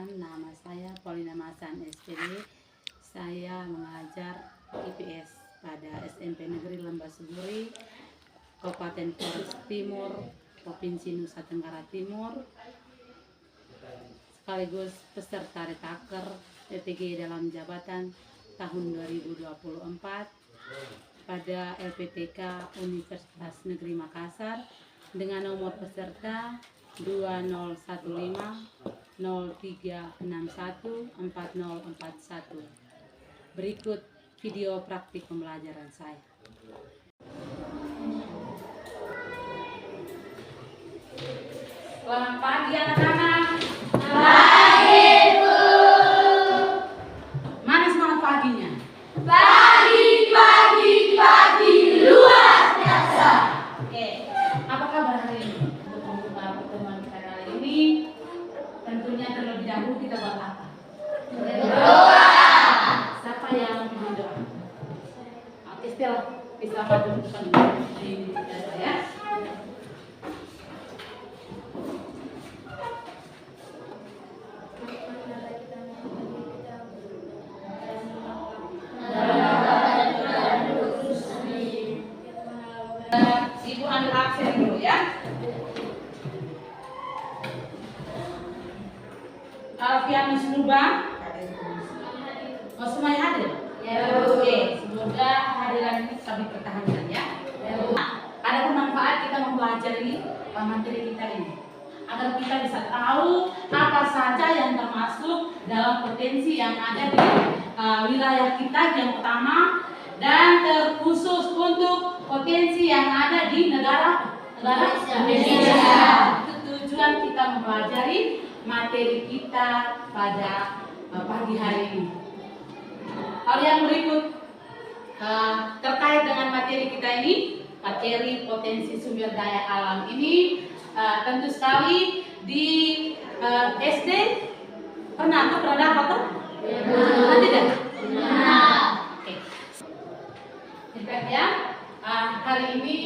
Perkenalkan, nama saya Paulina Masan SPD. Saya mengajar IPS pada SMP Negeri Lembasuburi, Kabupaten Flores Timur, Provinsi Nusa Tenggara Timur, sekaligus peserta retaker PTG dalam jabatan tahun 2024 pada LPTK Universitas Negeri Makassar dengan nomor peserta 2015-0361-4041. Berikut video praktik pembelajaran saya. Selamat pagi anak-anak. Pagi, Bu. Mana semangat paginya? Pagi luar biasa. Oke, apa kabar hari ini? Untuk membuka pertemuan kita kali ini, tentunya terlebih dahulu kita buat apa? Berdoa. Siapa yang berdoa? Oke, Stella, bisa maju ke depan di saya. Ibu ambil absen dulu ya. Alfianus Nubang. Oh, semuanya hadir? Ya, Bu. Oke, semoga hadiran ini kami pertahankan ya. Ada bermanfaat kita mempelajari materi kita ini, agar kita bisa tahu apa saja yang termasuk dalam potensi yang ada di wilayah kita yang pertama, dan terkhusus untuk potensi yang ada di negara Indonesia. Itu tujuan kita mempelajari materi kita pada pagi hari ini. Hal yang berikut terkait dengan materi kita ini, materi potensi sumber daya alam ini, tentu sekali di SD pernah dapat tuh? Tidak? Oke. Baik ya. Hari ini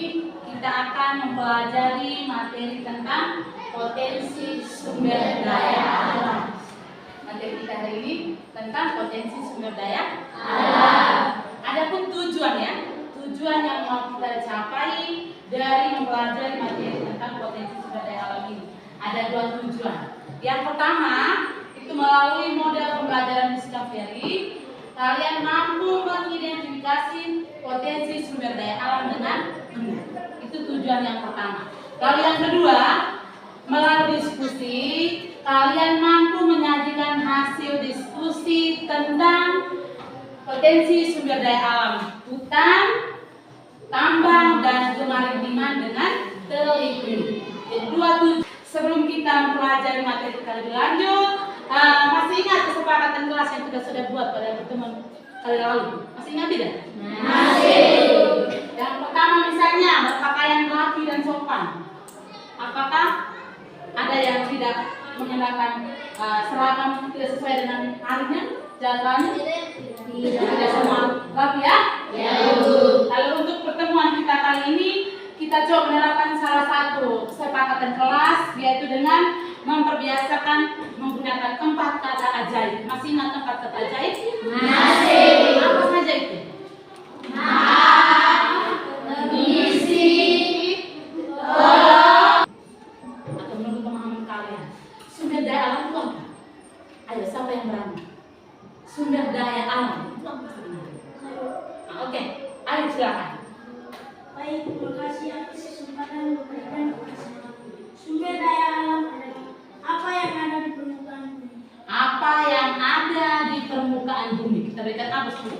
kita akan mempelajari materi tentang potensi sumber daya alam. Materi kita hari ini tentang potensi sumber daya alam. Adapun tujuan ya, tujuan yang mau kita capai dari mempelajari materi tentang potensi sumber daya alam ini ada dua tujuan. Yang pertama itu melalui model pembelajaran Discovery, kalian mampu mengidentifikasi potensi sumber daya alam dengan benar. Itu tujuan yang pertama. Lalu yang kedua, melalui diskusi, kalian mampu menyajikan hasil diskusi tentang potensi sumber daya alam hutan, tambang, dan kemaritiman dengan teliti. Jadi dua tujuan. Sebelum kita mempelajari materi kita lebih lanjut, masih ingat kesepakatan kelas yang kita sudah buat pada pertemuan kali lalu? Masih ingat tidak? Masih. Yang pertama misalnya berpakaian rapi dan sopan. Apakah ada yang tidak mengenakan seragam tidak sesuai dengan harinya, jalannya? Tidak semua rapi ya? Ya, Bu. Lalu untuk pertemuan kita kali ini, kita coba menerapkan salah satu kesepakatan kelas, yaitu dengan memperbiasakan menggunakan 4 kata ajaib. Masih ingat 4 kata ajaib? Masih. Apa saja itu? Mengisi, tolong. Atau menurut pemahaman kalian, sumber daya alam itu apa? Ayo, siapa yang berani? Sumber daya alam itu apa sebenarnya? Oke, ayo silakan. Baik, terima kasih atas kesempatan memberikan kepada sumber daya alam adalah apa yang ada di permukaan bumi. Apa yang ada di permukaan bumi? Kita berikan apa dulu?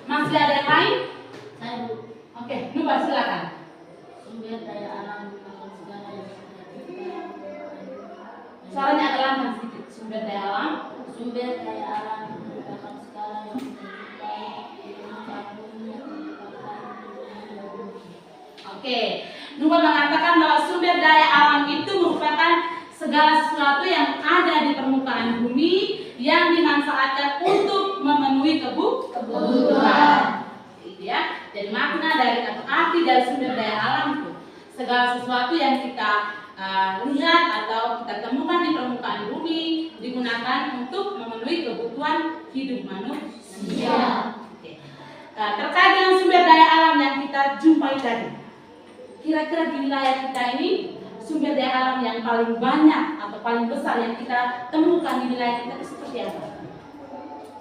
Masih ada yang lain? Saya Bu, Oke, Nuba silakan. sumber daya alam merupakan segala yang Suaranya agak lama sedikit. Sumber daya alam. sumber daya alam merupakan segala yang terbuka di permukaan bumi yang merupakan Oke, Nuba mengatakan bahwa sumber daya alam itu merupakan segala sesuatu yang ada di permukaan bumi yang dimanfaatkan untuk memenuhi kebutuhan. Gitu ya. Jadi makna dari atau arti dari sumber daya alam itu segala sesuatu yang kita lihat atau kita temukan di permukaan bumi digunakan untuk memenuhi kebutuhan hidup manusia. Oke. Terkait dengan sumber daya alam yang kita jumpai tadi, kira-kira di wilayah kita ini sumber daya alam yang paling banyak atau paling besar yang kita temukan di wilayah kita itu seperti apa?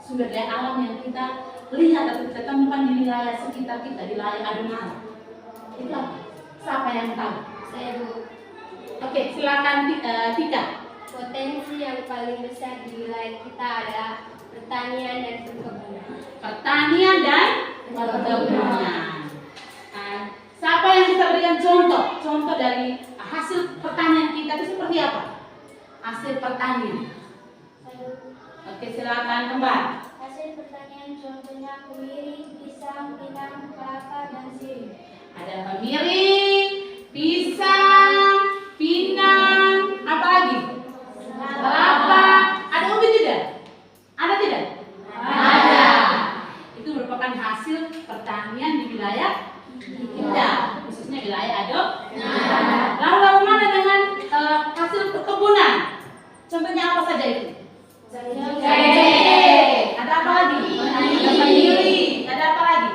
Sumber daya alam yang kita lihat atau kita temukan di wilayah sekitar kita, di wilayah Adonai, itu apa? Siapa yang tahu? Saya, Bu. Oke, silakan Tika. Potensi yang paling besar di wilayah kita adalah pertanian dan perkebunan. Pertanian dan perkebunan. Siapa yang bisa berikan contoh dari hasil pertanian kita itu seperti apa? Hasil pertanian. Oke, silakan kembali. Hasil pertanian contohnya kemiri, pisang, pinang, kelapa, dan sirih. Ada kemiri, pisang, pinang, apa lagi? Kelapa. Ada ubi tidak? Ada tidak? Ada. Itu merupakan hasil pertanian di wilayah kita, khususnya wilayah Adonai. Lalu bagaimana dengan hasil perkebunan? Contohnya apa saja itu? Jahe. Ada apa lagi? Ada kemiri. Ada apa lagi?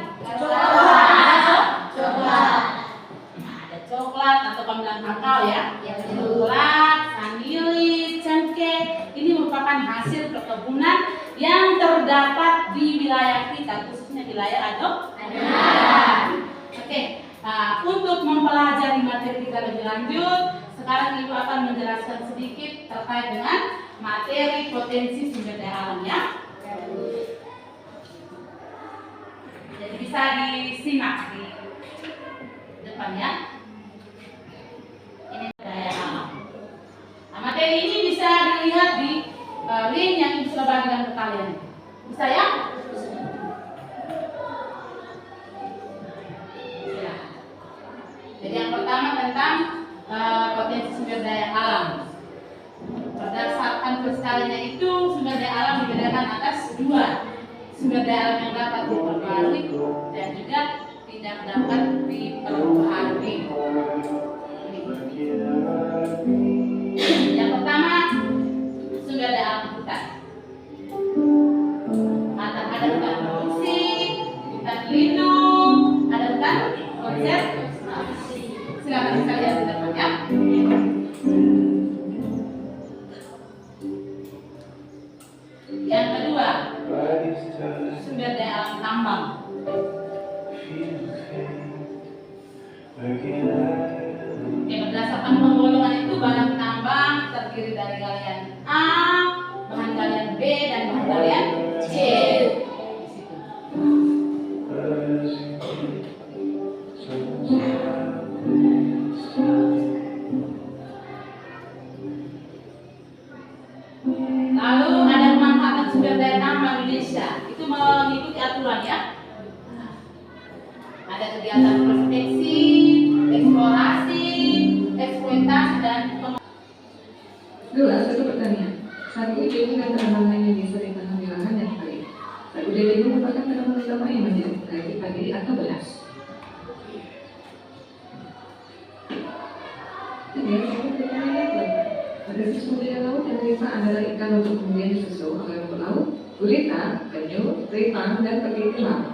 Ada coklat atau pemilihan kakao ya. Coklat, vanili, cengkeh. Ini merupakan hasil perkebunan yang terdapat di wilayah kita, khususnya wilayah Adonai. Oke, untuk mempelajari materi kita lebih lanjut, sekarang Ibu akan menjelaskan sedikit terkait dengan materi potensi sumber daya alam ya. Jadi bisa disimak di depan ya. Ini daya alam. Nah, materi ini bisa dilihat di link yang Ibu sudah bagikan ke kalian. Bisa ya? Jadi yang pertama tentang potensi sumber daya alam. Berdasarkan pelestariannya itu sumber daya alam dibedakan atas dua. Sumber daya alam yang dapat diperbarui dan juga tidak dapat diperbarui. Yang pertama sumber daya alam hutan. Ada hutan produksi, hutan lindung, ada hutan konservasi. Silakan kita lihat di depan ya. Yang kedua, sumber daya alam tambang. Oke, berdasarkan penggolongan itu bahan tambang terdiri dari galian A, bahan galian B, dan bahan galian C. Di situ. Lalu ada pemanfaatan sumber daya tambang Indonesia. Itu mengikuti aturan ya. Ada kegiatan prospeksi, eksplorasi, eksploitasi, dan Satu pertanyaan. Saat ini diumumkan tanaman Indonesia di tanah wilahan yang baik. Sagu ini merupakan tanaman utama yang menjadi baik padi atau beras. Ini pertanyaan apa? Pada sumber daya laut yang terima adalah ikan untuk kemudian disusul oleh rumput laut, gurita, penyu, teripang, dan kepiting laut.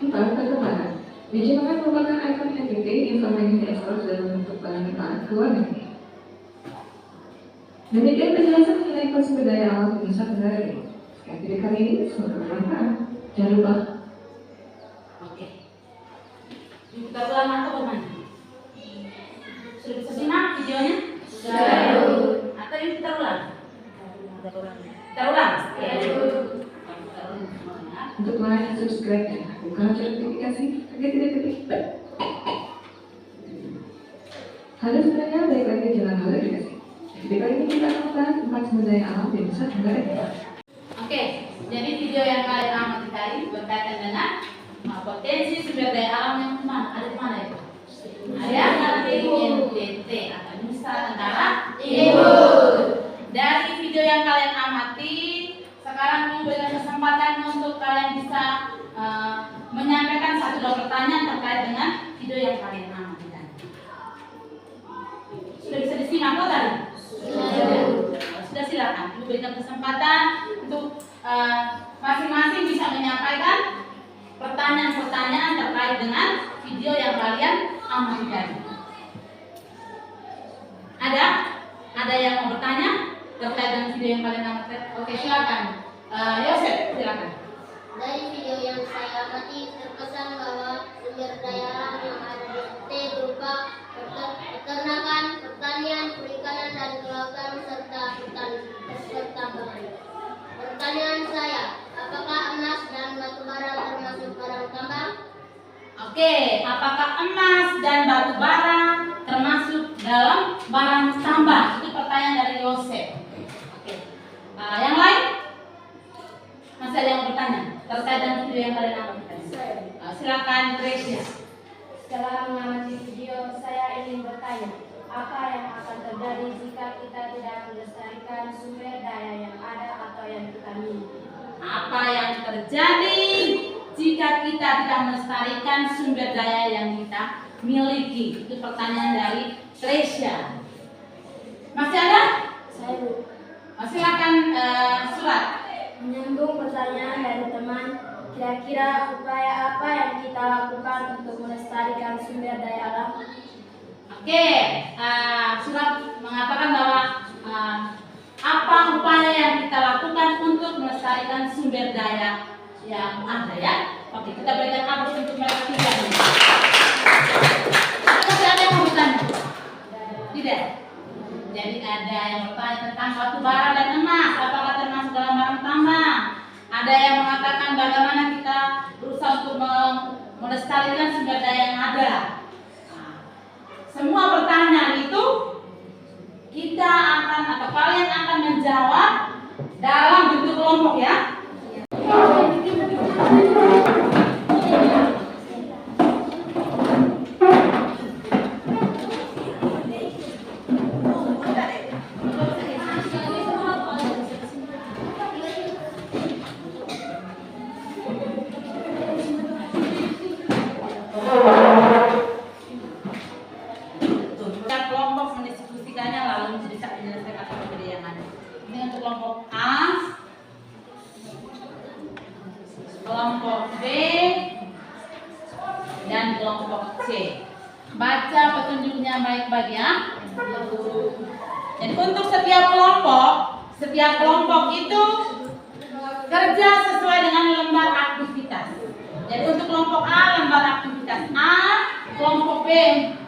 4. Perkembangan. Biji makan merupakan ikon entity yang selama ini diekspor dalam bentuk barang mentah ke luar negeri. Demikian penjelasan mengenai sumber daya alam Nusa Tenggara Timur. Sekian video kali ini, semoga bermanfaat. Jangan lupa. oke. Kita ulang atau bagaimana? Sudah bisa simak videonya? Atau ini kita ulang? Kita ulang? Untuk like dan subscribe dan aktifkan lonceng notifikasi agar tidak ketinggalan. Halo sebenarnya balik lagi di jalan hal edukasi. Video kali ini kita akan membahas tentang sumber daya alam di Nusa Tenggara Timur. Oke, jadi video yang kalian amati tadi berkaitan dengan potensi sumber daya alam yang mana? Ada di mana itu? Ada di NTT atau Nusa Tenggara Timur. Dari video yang kalian amati, sekarang memberikan kesempatan untuk kalian bisa menyampaikan 1-2 pertanyaan terkait dengan video yang kalian amati tadi. menyimak tadi? Sudah, silakan. Ibu berikan kesempatan untuk masing-masing bisa menyampaikan pertanyaan-pertanyaan terkait dengan video yang kalian amati tadi. Ada yang mau bertanya terkait dengan video yang kalian amati? Oke, silakan. Yosef, silakan. Dari video yang saya amati terkesan bahwa sumber daya alam yang ada di NTT berupa peternakan, pertanian, perikanan, dan kelautan serta pertambangan. Pertanyaan saya, apakah emas dan batu bara termasuk barang tambang? Oke, apakah emas dan batu bara termasuk dalam barang tambang? Itu pertanyaan dari Yosef. Oke. Yang lain? Masih ada yang mau bertanya terkait dengan video yang kalian amati? Silakan Gracia. Setelah mengamati video, saya ingin bertanya, apa yang akan terjadi jika kita tidak melestarikan sumber daya yang ada atau yang kita miliki? Apa yang terjadi jika kita tidak melestarikan sumber daya yang kita miliki? Itu pertanyaan dari Gracia. Masih ada? Saya Bu. Silakan Surat. Menyambung pertanyaan dari teman, kira-kira upaya apa yang kita lakukan untuk melestarikan sumber daya alam? Oke, Surat mengatakan bahwa apa upaya yang kita lakukan untuk melestarikan sumber daya yang ada ya. Oke, kita berikan aplaus untuk mereka tiga. Masih ada yang mau bertanya? Tidak. Jadi ada yang bertanya tentang batu bara dan emas, apakah termasuk dalam barang tambang? Ada yang mengatakan bagaimana kita berusaha untuk melestarikan sumber daya yang ada. Semua pertanyaan itu kita akan atau kalian akan menjawab dalam bentuk kelompok ya. Kelompok mendiskusikannya lalu bisa menyelesaikan materi yang ada. Ini untuk kelompok A, kelompok B, dan kelompok C. Baca petunjuknya baik-baik ya. Jadi untuk setiap kelompok itu kerja sesuai dengan lembar aktivitas. Jadi untuk kelompok A lembar aktivitas A, kelompok B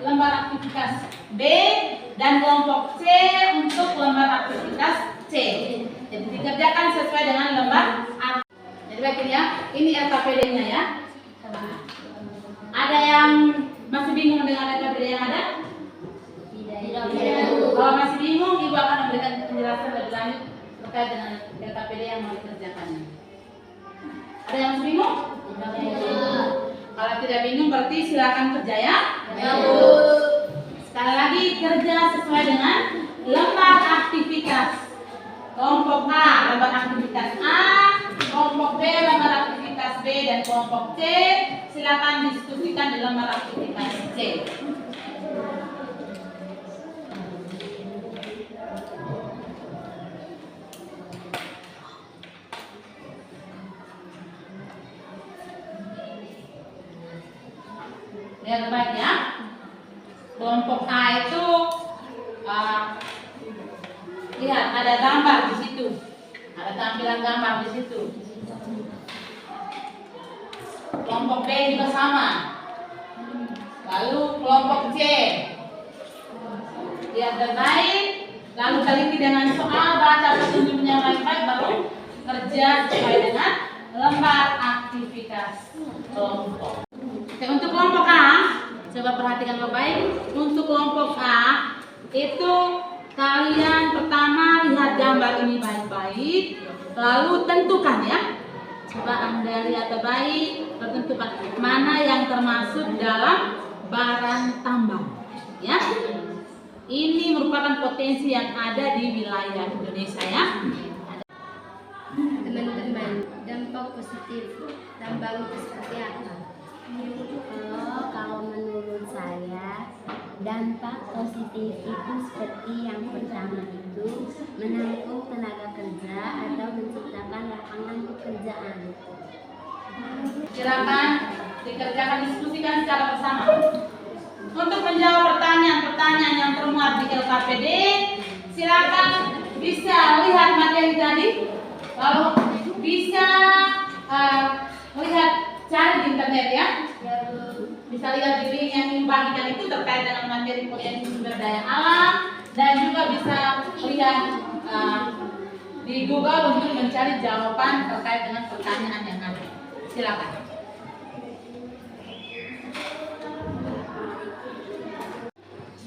lembar aktivitas B, dan kelompok C untuk lembar aktivitas C. Jadi dikerjakan sesuai dengan lembar aktivitas. Jadi baik ya, ini LKPD-nya ya. Ada yang masih bingung dengan LKPD yang ada? Kalau masih bingung, Ibu akan memberikan penjelasan lebih lanjut terkait dengan LKPD yang mau dikerjakannya. Ada yang masih bingung? Kalau tidak bingung berarti silakan kerja ya. Sekali lagi kerja sesuai dengan lembar aktivitas. Kelompok A lembar aktivitas A, kelompok B lembar aktivitas B, dan kelompok C silakan diskusikan di lembar aktivitas C. Lihat baik ya. Kelompok A itu lihat ada gambar di situ, ada tampilan gambar di situ. Kelompok B juga sama. Lalu kelompok C, lihat baik, lalu teliti dengan soal, baca petunjuknya baik-baik, baru kerja sesuai dengan lembar aktivitas kelompok. Oke, untuk kelompok A, coba perhatikan baik. Untuk kelompok A itu kalian pertama lihat gambar ini baik-baik, lalu tentukan ya. Coba Anda lihat baik, tentukan mana yang termasuk dalam barang tambang. Ya, ini merupakan potensi yang ada di wilayah Indonesia ya. Teman-teman, dampak positif tambang itu seperti apa? Kalau menurut saya, dampak positif itu seperti yang pertama itu menampung tenaga kerja atau menciptakan lapangan pekerjaan. Silakan dikerjakan, diskusikan secara bersama. Untuk menjawab pertanyaan-pertanyaan yang termuat di LKPD, silakan bisa lihat materi tadi, lalu bisa melihat cari di internet ya. Bisa lihat di link yang dibagikan itu terkait dengan materi potensi sumber daya alam, dan juga bisa lihat di Google untuk mencari jawaban terkait dengan pertanyaan yang ada. Silakan.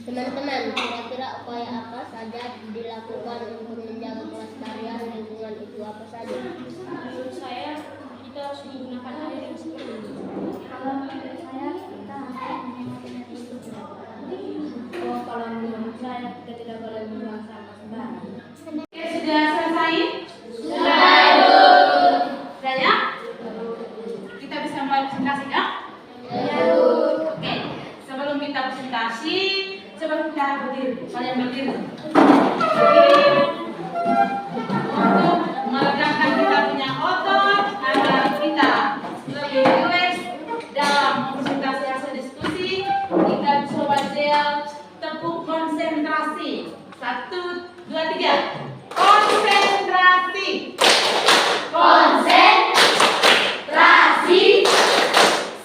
Teman-teman, kira-kira upaya apa saja dilakukan untuk menjaga kelestarian lingkungan itu apa saja? Menurut saya, kita harus menggunakan air yang seperti ini. Kalau menurut saya, kita harus menggunakan itu. Kalau menurut saya, kita tidak boleh membuang sampah sembarangan. Oke, sudah selesai? Sudah ya? Kita bisa mulai presentasi ya? Oke, sebelum kita presentasi, coba kita berdiri. Kalian berdiri. Untuk meregangkan kita punya otot agar kita lebih rileks dalam presentasi hasil diskusi, kita coba tepuk konsentrasi. 1, 2, 3. Konsentrasi. Konsentrasi.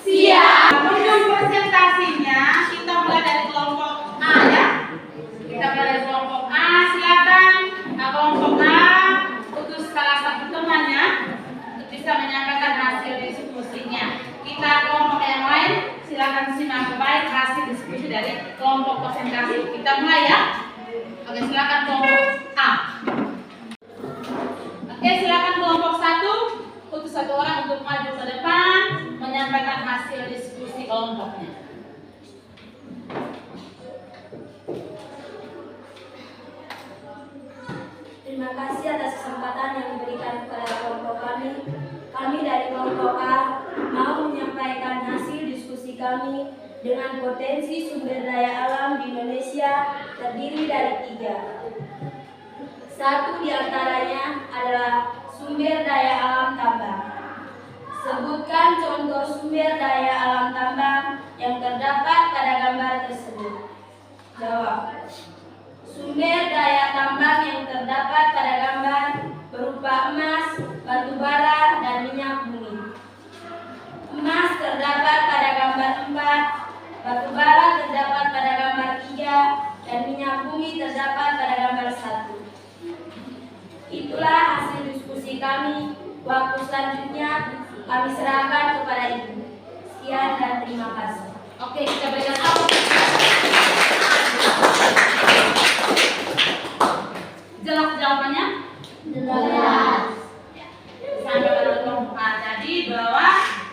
Siap. Untuk presentasinya kita mulai dari kelompok A ya. Kita mulai dari kelompok A. Silakan kelompok A utus salah satu temannya untuk bisa menyampaikan hasil diskusinya. Kita kelompok yang lain silakan simak baik hasil diskusi dari kelompok konsentrasi. Kita mulai ya. Oke, silakan kelompok A. Oke, silakan kelompok 1 utus satu orang untuk maju ke depan menyampaikan hasil diskusi kelompoknya. Terima kasih atas kesempatan yang diberikan kepada kelompok kami. Kami dari kelompok A mau menyampaikan hasil diskusi kami dengan potensi sumber daya alam di Indonesia terdiri dari 3. Satu di antaranya adalah sumber daya alam tambang. Sebutkan contoh sumber daya alam tambang yang terdapat pada gambar tersebut. Jawab. Sumber daya tambang yang terdapat pada gambar berupa emas, batu bara, dan minyak bumi. Emas terdapat pada gambar 4, batu bara terdapat pada gambar 3, dan minyak bumi terdapat pada gambar 1. Itulah hasil diskusi kami. Waktu selanjutnya kami serahkan kepada Ibu. Sekian dan terima kasih. Oke, kita berikan aplaus. Jelas jawabannya? Jelas. Sampai pada kelompok A tadi bahwa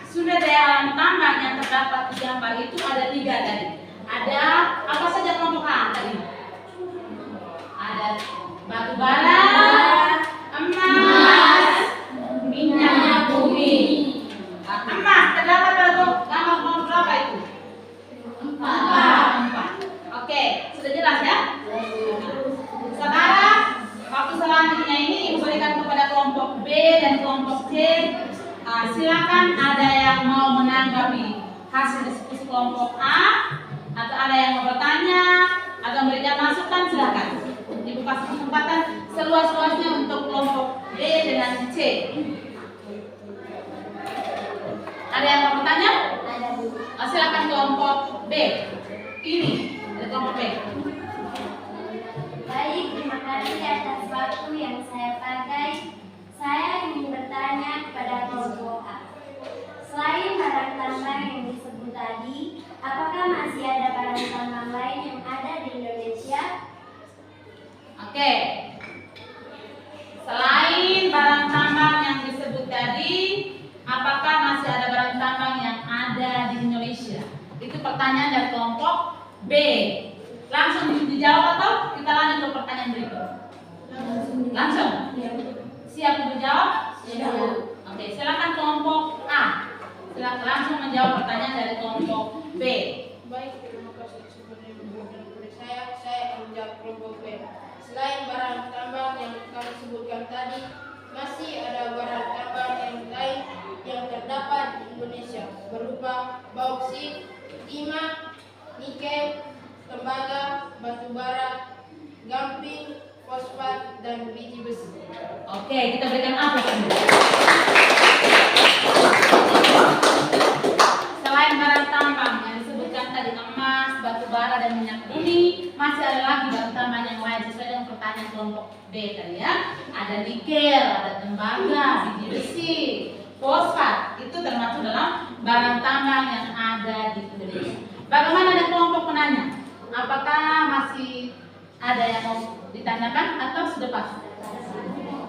sumber daya alam tambang yang terdapat di gambar itu ada 3 tadi. Ada apa saja kelompok A tadi? Ada batu bara, emas, minyak bumi. Emas terdapat pada gambar nomor berapa itu? 4. Oke, sudah jelas ya? Sekarang waktu selanjutnya ini diberikan kepada kelompok B dan kelompok C. Silakan ada yang mau menanggapi hasil diskusi kelompok A, atau ada yang mau bertanya atau memberikan masukan, silakan. Dibuka kesempatan seluas-luasnya untuk kelompok B dengan C. Ada yang mau bertanya? Silakan kelompok B. Ini dari kelompok B. Baik, terima kasih atas waktu yang saya pakai. Saya ingin bertanya kepada kelompok A. Selain barang tambang yang disebut tadi, apakah masih ada barang tambang lain yang ada di Indonesia? Oke. Selain barang tambang yang disebut tadi, apakah masih ada barang tambang yang ada di Indonesia? Itu pertanyaan dari kelompok B. Langsung dijawab atau kita lanjut ke pertanyaan berikut? Langsung. Siap untuk jawab? Siap. Oke, silakan kelompok A. langsung menjawab pertanyaan dari kelompok B. Baik, terima kasih sebenarnya memberikan kepada saya. Saya akan menjawab kelompok B. Selain barang tambang yang kami sebutkan tadi, masih ada barang tambang yang lain yang terdapat di Indonesia berupa bauksit, timah, nikel, tembaga, batu bara, gamping, fosfat, dan biji besi. Oke, kita berikan aplaus. Selain barang tambang yang disebutkan tadi emas, batu bara, dan minyak bumi, masih ada lagi barang tambang yang lain sesuai dengan pertanyaan kelompok B tadi ya. Ada nikel, ada tembaga, biji besi, fosfat. Itu termasuk dalam barang tambang yang ada di Indonesia. Bagaimana dengan kelompok penanya? Apakah masih ada yang mau ditanyakan atau sudah pas?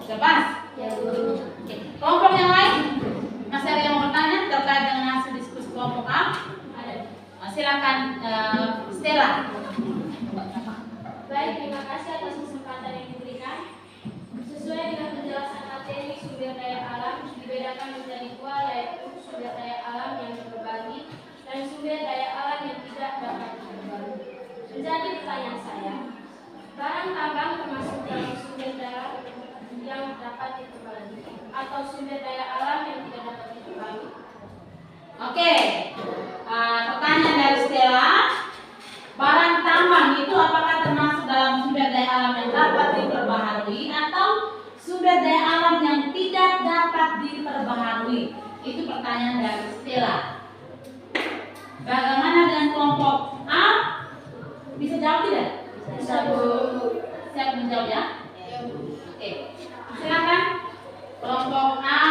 Sudah pas? Oke. Kelompok yang lain? Masih ada yang mau bertanya terkait dengan hasil diskusi kelompok A? Ada. Silakan Stella. Baik, terima kasih atas kesempatan yang diberikan. Sesuai dengan penjelasan materi sumber daya alam dibedakan menjadi dua, yaitu sumber daya alam yang terbagi dan sumber daya alam yang tidak dapat terbagi. Menjadi pertanyaan saya, barang tambang termasuk dalam sumber daya yang dapat diterbagi atau sumber daya alam yang tidak dapat diterbagi? Oke. Pertanyaan dari Stella. Barang tambang itu apakah termasuk dalam sumber daya alam yang dapat diperbaharui atau sumber daya alam yang tidak dapat diperbaharui? Itu pertanyaan dari Stella. Bagaimana dengan kelompok A? Bisa jawab tidak? Bisa, Bu. Siap menjawab ya? Oke. Silakan kelompok A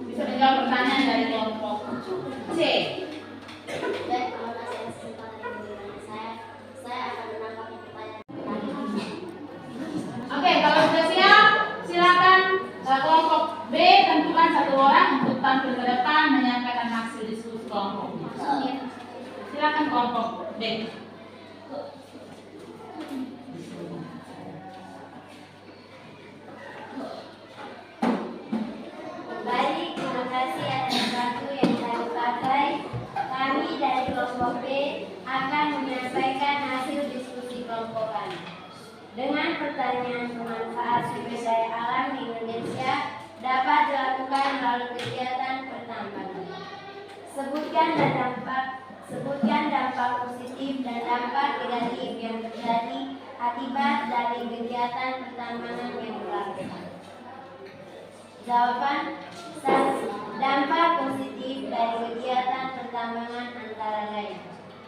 bisa menjawab pertanyaan dari kelompok C. Baik, terima kasih atas kesempatan yang diberikan saya. Saya akan menanggapi pertanyaan. Oke, kalau sudah siap, silakan kelompok B tentukan satu orang untuk tampil ke depan menyampaikan hasil diskusi kelompoknya. Silakan kelompok B. Baik, terima kasih atas waktu yang saya pakai. Kami dari kelompok B akan menyampaikan hasil diskusi kelompok kami. Dengan pertanyaan pemanfaat sumber daya alam di Indonesia dapat dilakukan melalui kegiatan pertambangan. Sebutkan dampak positif dan dampak negatif yang terjadi akibat dari kegiatan pertambangan yang dilakukan. Jawaban 1. Dampak positif dari kegiatan pertambangan antara lain: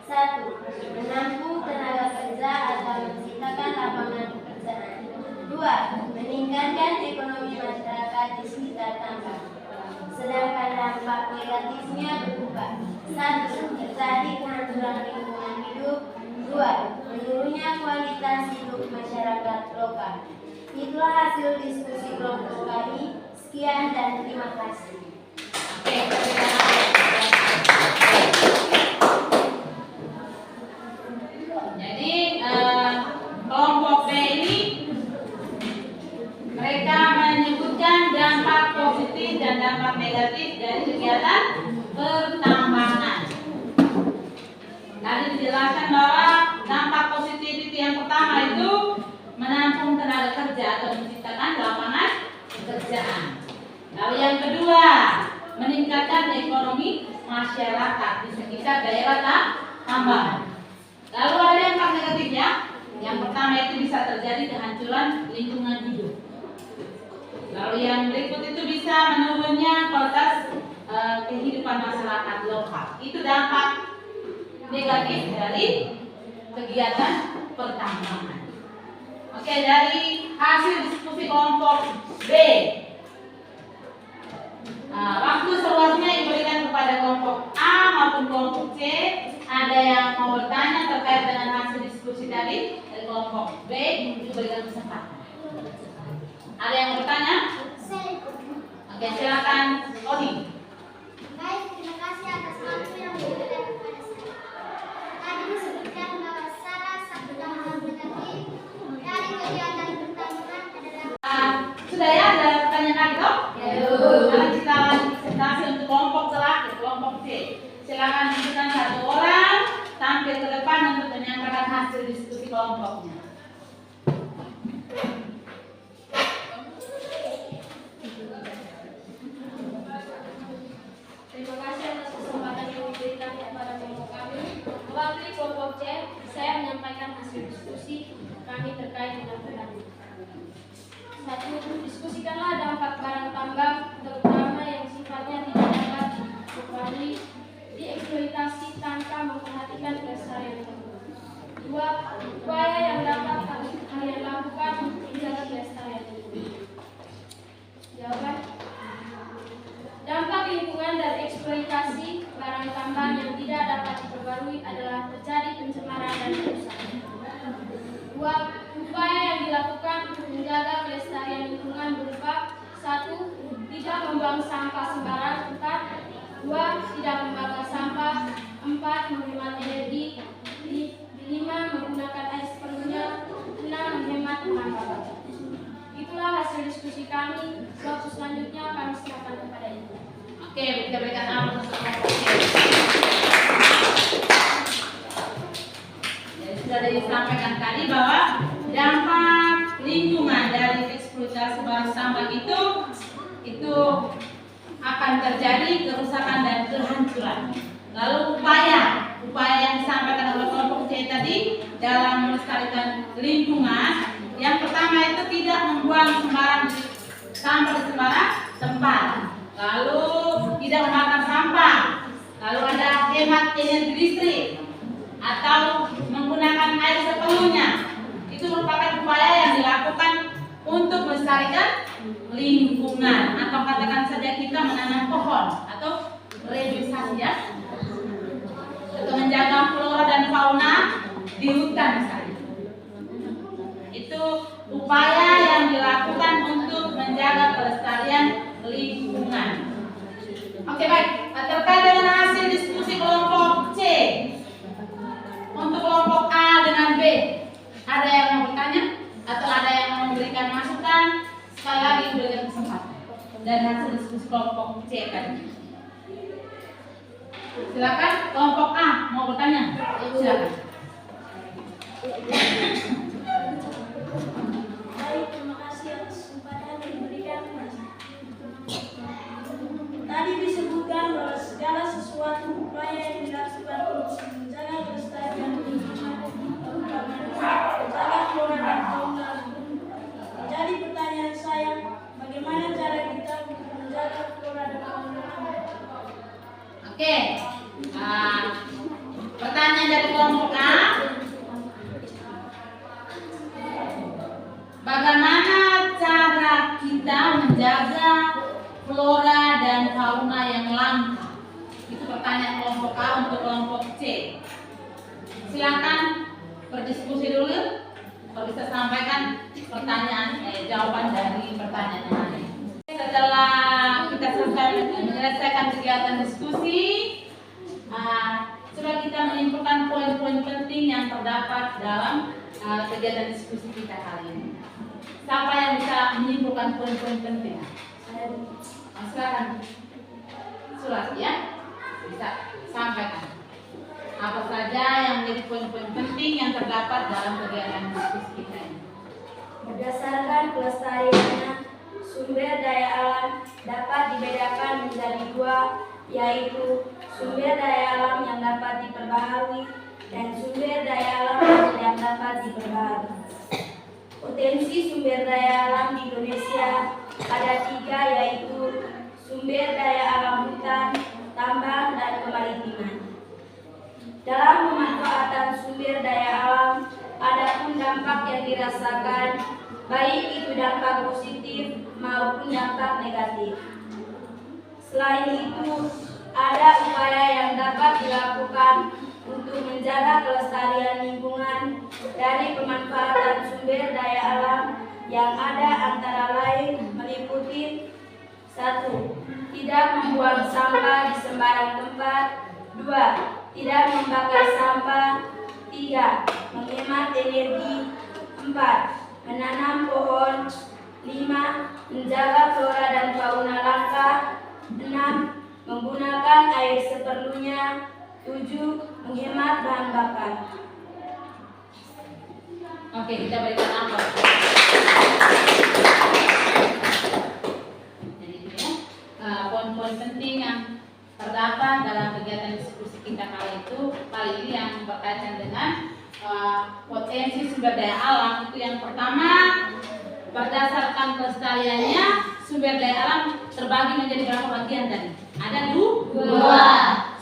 1. Menampung tenaga kerja atau menciptakan lapangan pekerjaan. 2. Meningkatkan ekonomi masyarakat di sekitar tambang. Sedangkan dampak negatifnya berupa: 1. Terjadi penghancuran lingkungan hidup. 2. Menurunnya kualitas hidup masyarakat lokal. Itulah hasil diskusi kelompok kami. Sekian dan terima kasih. Oke, jadi kelompok B ini mereka menyebutkan dampak positif dan dampak negatif dari kegiatan pertambangan. Tadi dijelaskan bahwa dampak positif itu yang pertama itu menampung tenaga kerja atau menciptakan lapangan pekerjaan. Lalu yang kedua, meningkatkan ekonomi masyarakat di sekitar daerah tambang. Lalu ada dampak negatif ya. Yang pertama itu bisa terjadi kehancuran lingkungan hidup. Lalu yang berikut itu bisa menurunnya kualitas kehidupan masyarakat lokal. Itu dampak negatif dari kegiatan pertambangan. Oke, dari hasil diskusi kelompok B, waktu seluasnya diberikan kepada kelompok A maupun kelompok C. Ada yang mau bertanya terkait dengan hasil diskusi tadi dari kelompok B, diberikan kesempatan. Ada yang bertanya? Oke, silakan Odi. Baik, terima kasih atas waktu yang diberikan kepada saya. Tadi disebutkan bahwa salah satu dampak negatif dari kegiatan pertambangan adalah Sudah ya, ada pertanyaan lagi toh? Sekarang kita lanjut presentasi untuk kelompok selanjutnya. diskusi kelompoknya. Terima kasih atas kesempatan yang diberikan kepada kelompok kami. Mewakili kelompok C, saya menyampaikan hasil diskusi kami terkait dengan petani. 1. Diskusikanlah dampak barang tambang, terutama yang sifatnya tidak dapat dieksploitasi tanpa memperhatikan kelestarian lingkungan. 2. Upaya yang dapat kalian lakukan untuk menjaga kelestarian lingkungan. Jawaban: dampak lingkungan dari eksploitasi barang tambang yang tidak dapat diperbarui adalah terjadi pencemaran dan kerusakan. 2. Upaya yang dilakukan untuk menjaga kelestarian lingkungan berupa 1. Tidak membuang sampah sembarang. 4. 2. Tidak membakar sampah. 4. Menghemat energi. 5. Menggunakan air seperlunya. 6. Menghemat bahan bakar. Itulah hasil diskusi kami. Waktu selanjutnya kami serahkan kepada Ibu. Oke, kita berikan aplaus untuk kelompok C. Jadi sudah disampaikan tadi bahwa dampak lingkungan dari eksploitasi barang tambang itu akan terjadi kerusakan dan kehancuran. Lalu upaya yang disampaikan oleh kelompok C tadi dalam melestarikan lingkungan, yang pertama itu tidak membuang sampah di sembarang tempat. Lalu tidak membakar sampah. Lalu ada hemat energi listrik atau menggunakan air seperlunya. Itu merupakan upaya yang dilakukan untuk melestarikan lingkungan, atau katakan saja kita menanam pohon atau revitalisasi ya, atau menjaga flora dan fauna di hutan misalnya. Itu upaya yang dilakukan untuk menjaga kelestarian lingkungan. Oke, baik. Terkait dengan hasil diskusi kelompok C, untuk kelompok A dengan B, ada yang mau bertanya atau ada yang mau memberikan masukan? Sekali lagi berikan kesempatan dari hasil diskusi kelompok C tadi. Silakan kelompok A mau bertanya. Silakan. Baik, terima kasih atas kesempatan yang diberikan. Tadi disebutkan bahwa segala sesuatu upaya yang dilakukan untuk menjaga kelestarian lingkungan, terutama menjaga flora dan fauna. Jadi pertanyaan saya, bagaimana cara kita untuk menjaga flora dan fauna? Oke. Pertanyaan dari kelompok A. Bagaimana cara kita menjaga flora dan fauna yang langka? Itu pertanyaan kelompok A untuk kelompok C. Silakan berdiskusi dulu. Kalau bisa sampaikan jawaban dari pertanyaan yang ada. Setelah kita menyelesaikan kegiatan diskusi, coba kita menyimpulkan poin-poin penting yang terdapat dalam kegiatan diskusi kita kali ini. Siapa yang bisa menyimpulkan poin-poin penting? Silakan, Sulas ya, bisa sampaikan apa saja yang menjadi poin-poin penting yang terdapat dalam kegiatan diskusi kita ini. Berdasarkan pelestariannya, sumber daya alam dapat dibedakan menjadi dua, yaitu sumber daya alam yang dapat diperbaharui dan sumber daya alam yang tidak dapat diperbaharui. Potensi sumber daya alam di Indonesia ada tiga, yaitu sumber daya alam hutan, tambang, dan kemaritiman. Dalam pemanfaatan sumber daya alam, ada pun dampak yang dirasakan, baik itu dampak positif maupun dampak negatif. Selain itu, ada upaya yang dapat dilakukan untuk menjaga kelestarian lingkungan dari pemanfaatan sumber daya alam yang ada, antara lain meliputi 1. Tidak membuang sampah di sembarang tempat. 2. Tidak membakar sampah. 3. Menghemat energi. 4. Menanam pohon. 5. Menjaga flora dan fauna langka. 6. Menggunakan air seperlunya. 7. Menghemat bahan bakar. Oke, kita berikan aplaus. Jadi itu ya, poin-poin penting yang terdapat dalam kegiatan diskusi kita kali ini yang berkaitan dengan potensi sumber daya alam. Itu yang pertama, berdasarkan kelestariannya sumber daya alam terbagi menjadi berapa bagian tadi? Ada dua.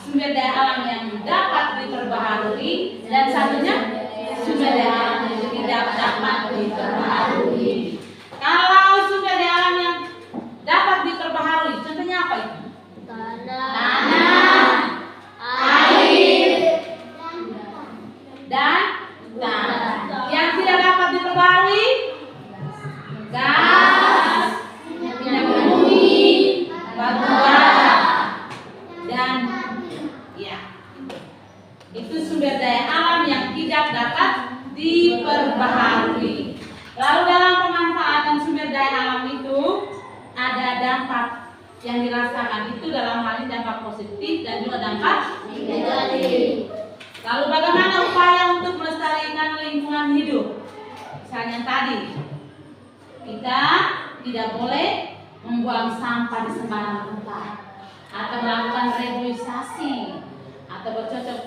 Sumber daya alam yang dapat diperbaharui dan satunya sumber daya alam yang tidak dapat diperbaharui. Kalau sumber daya alam yang dapat diperbaharui, contohnya apa itu? Tanah, air, dan tanah. Yang tidak dapat diperbaharui, gas, minyak bumi, batu bara, dan ya, itu sumber daya alam yang tidak dapat diperbaharui. Lalu dalam pemanfaatan sumber daya alam itu ada dampak yang dirasakan, itu dalam hal ini dampak positif dan juga dampak negatif. Lalu bagaimana upaya untuk melestarikan lingkungan hidup? Misalnya tadi, kita tidak boleh membuang sampah di sembarang tempat atau melakukan reboisasi atau bercocok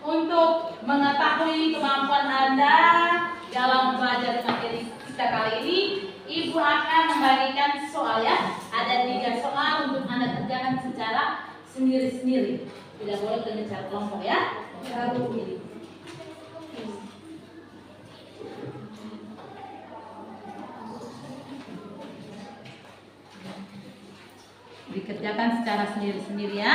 untuk mengetahui kemampuan Anda dalam mempelajari materi kita kali ini, Ibu akan membagikan soal ya. Ada 3 soal untuk Anda kerjakan secara sendiri-sendiri. Tidak boleh dengan cara kelompok ya. Dikerjakan secara sendiri-sendiri ya.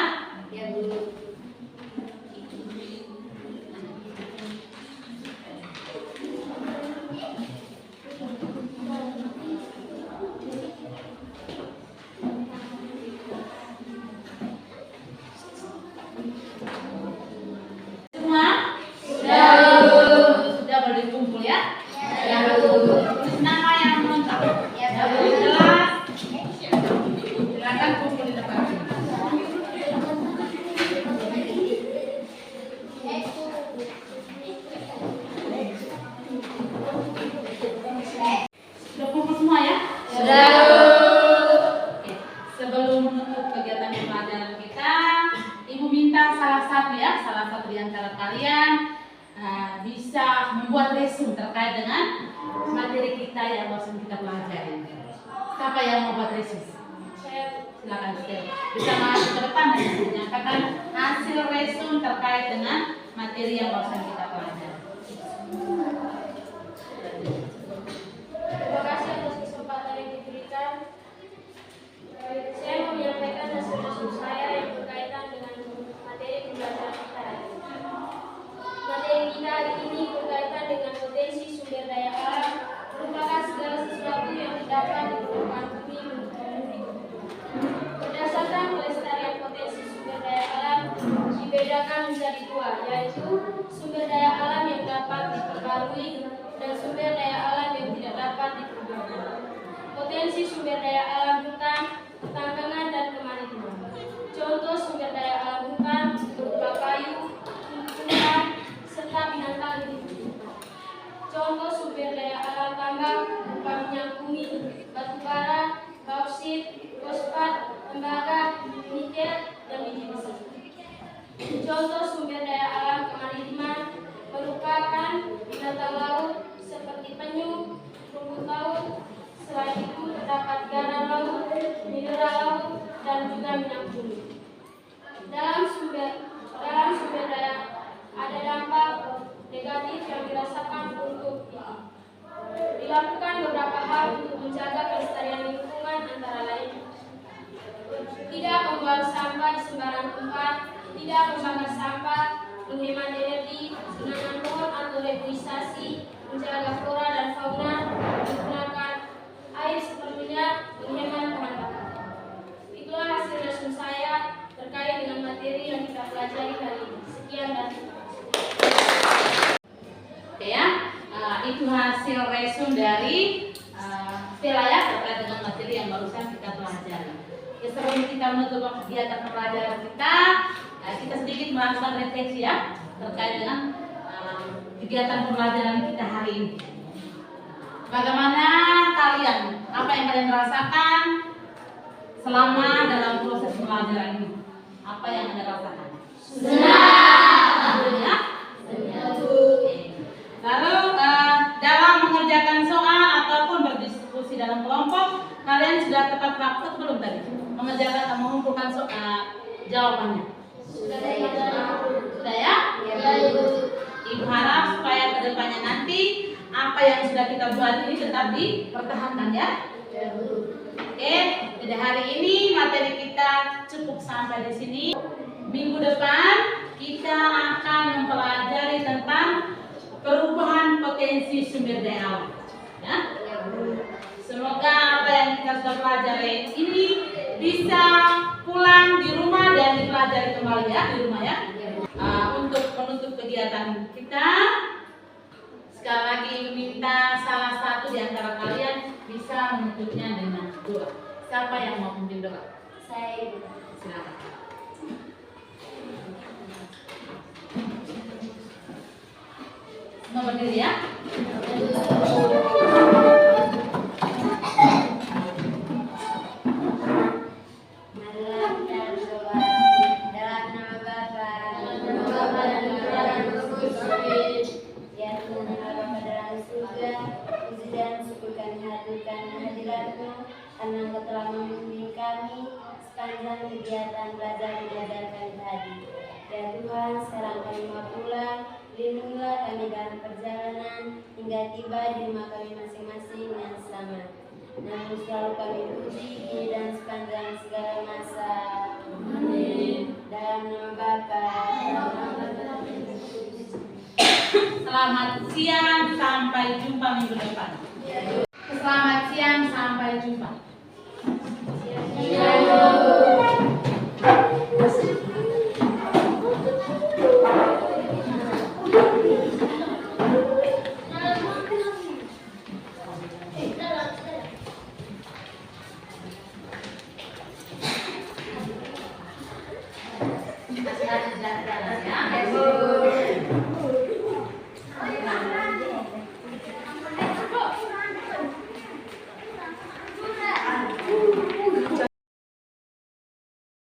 Sudah boleh kumpul ya? Tulis nama yang lengkap. Jelas. Silakan kumpul di depan. Sudah kumpul semua ya? Sudah. Oke. Sebelum menutup kegiatan pembelajaran kita, Ibu minta salah satu di antara kalian bisa membuat resume terkait dengan materi kita yang barusan kita pelajari. Siapa yang mau buat resume? Silakan bisa masuk ke depan dan menyatakan hasil resume terkait dengan materi yang barusan kita pelajari. Terima kasih atas kesempatan yang diberikan. Saya mau menyampaikan hasil resume saya yang berkaitan dengan materi pembelajaran kita. Materi kita hari ini berkaitan dengan potensi sumber daya alam, merupakan segala sesuatu yang dapat diperlukan bumi untuk hidup. Berdasarkan pelestarian potensi sumber daya alam dibedakan menjadi 2, yaitu sumber daya alam yang dapat diperbarui dan sumber daya alam yang tidak dapat diperbarui. Potensi sumber daya alam hutan, pertambangan dan kemaritiman. Contoh sumber daya alam hutan berupa kayu, tumbuhan, serta binatang hidup. Contoh sumber daya alam tambang berupa minyak bumi, batu bara, bauksit, fosfat, tembaga, nikel, dan biji besi. Contoh sumber daya alam kemaritiman merupakan binatang laut seperti penyu, rumput laut. Selain itu terdapat garam laut, mineral laut, dan juga minyak bumi. Dalam sumber daya ada dampak negatif yang dirasakan untuk ini. Dilakukan beberapa hal untuk menjaga kelestarian lingkungan, antara lain tidak membuang sampah di sembarang tempat, tidak membakar sampah, menghemat energi, menanam pohon atau reboisasi, menjaga flora dan fauna, menggunakan air seperlunya, menghemat bahan bakar. Itulah hasil resume saya terkait dengan materi yang kita pelajari hari ini. Sekian dan terima kasih. Oke ya, itu hasil resume dari Stella ya terkait dengan materi yang barusan kita pelajari. Ya, sebelum kita menutup kegiatan pembelajaran kita sedikit melakukan refleksi ya terkait dengan kegiatan pembelajaran kita hari ini. Bagaimana kalian? Apa yang kalian rasakan selama dalam proses pembelajaran ini? Apa yang Anda rasakan? Senang. Ya? Lalu dalam mengerjakan soal ataupun berdiskusi dalam kelompok, kalian sudah tepat waktu belum tadi? Mengerjakan atau mengumpulkan jawabannya? Sudah ya? Ibu harap supaya kedepannya nanti apa yang sudah kita buat ini tetap dipertahankan ya. Oke, jadi hari ini materi kita cukup sampai di sini. Minggu depan kita akan mempelajari tentang perubahan potensi sumber daya alam. Ya. Semoga apa yang kita sudah pelajari ini bisa pulang di rumah dan dipelajari kembali ya di rumah ya. Untuk menutup kegiatan kita, sekali lagi meminta salah satu di antara kalian bisa menutupnya dengan doa. Siapa yang mau memimpin doa? Saya Silakan. Semua berdiri ya. Karena Engkau telah membimbing kami sepanjang kegiatan belajar mengajar kami tadi. Ya Tuhan, sekarang kami mau pulang, lindungilah kami dalam perjalanan hingga tiba di rumah kami masing-masing dengan selamat. Namun selalu kami puji kini dan sepanjang segala masa. Amin. Dalam nama Bapa. Selamat siang, sampai jumpa minggu depan. Selamat siang, sampai jumpa. Ya.